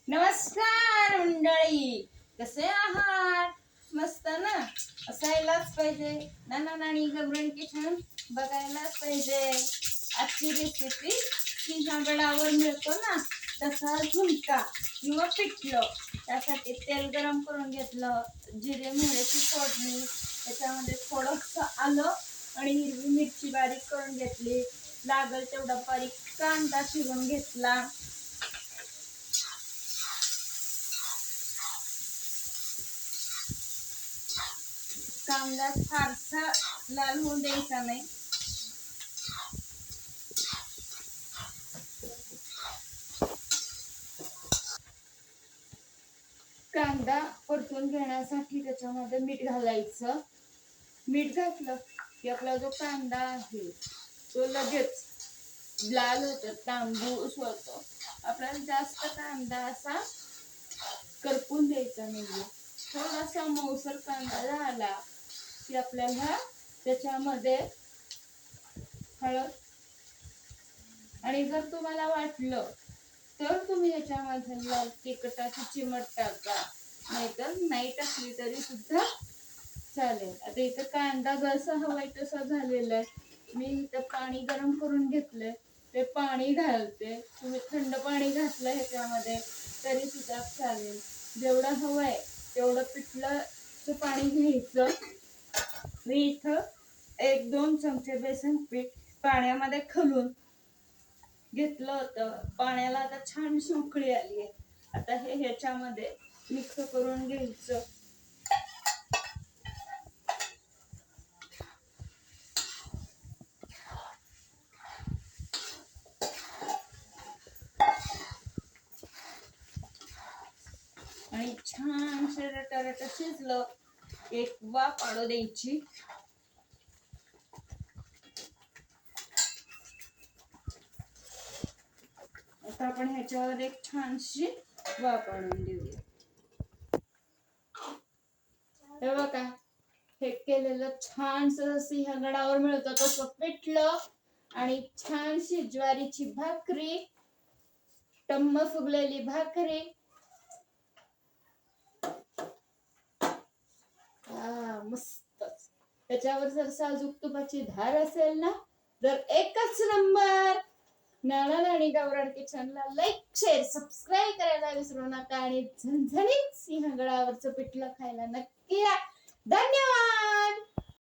नमस्कार मंडळी, कसे आहात? मस्त ना? असायलाच पाहिजे. नाना नानी गवरण किचन बघायलाच पाहिजे. आजची रेसिपी सिंहगडावर मिळतो ना तसा झुणका किंवा पिठलं. त्यासाठी तेल गरम करून घेतलं, जिरे मोहरीची फोडणी, त्याच्यामध्ये थोडंसं आलं आणि हिरवी मिरची बारीक करून घेतली. लागल तेवढा बारीक कांदा चिरून घेतला. कांदा फारसा लाल होऊन द्यायचा नाही. कांदा परतून घेण्यासाठी त्याच्यामध्ये मीठ घालायचं. मीठ घातलं की आपला जो कांदा आहे तो लगेच लाल होतो, तांबूस होतो. आपल्याला जास्त कांदा असा करपून द्यायचा नाहीये. थोडासा मऊसर कांदा झाला की आपल्याला त्याच्यामध्ये हळद, आणि जर तुम्हाला वाटलं तर तुम्ही याच्यामध्ये लाल तिखटाची चिमट टाका, नाहीतर नाही टाकली तरी सुद्धा चालेल. आता इथं कांदा जसा हवाय तसा झालेला आहे. मी इथं पाणी गरम करून घेतलंय, ते पाणी घालते. तुम्ही थंड पाणी घातलं ह्याच्यामध्ये तरी सुद्धा चालेल. जेवढं हवंय तेवढं पिठलं पाणी घ्यायचं. मी इथं 1-2 चमचे बेसन पीठ पाण्यामध्ये खलून घेतलं होतं. पाण्याला आता छान उकळी आली आहे. आता हे ह्याच्यामध्ये मिक्स करून घ्यायचं. आणि छान रटारट शिजलं, एक वाफ काढू द्यायची. आता आपण ह्याच्यावर एक छानशी वाफ काढून देऊया. हे बघा, हे केलेलं छानस सिंहगडावर मिळतं तसं पिठलं आणि छानशी ज्वारीची भाकरी, टम्म फुगलेली भाकरी. मस्तच. त्याच्यावर जर साजूक तुपाची धार असेल ना तर एकच नंबर. नाना नानी गावरान किचनला लाईक, शेअर, सबस्क्राईब करायला विसरू नका आणि झणझणीत सिंहगडावरचं पिठलं खायला नक्की या. धन्यवाद.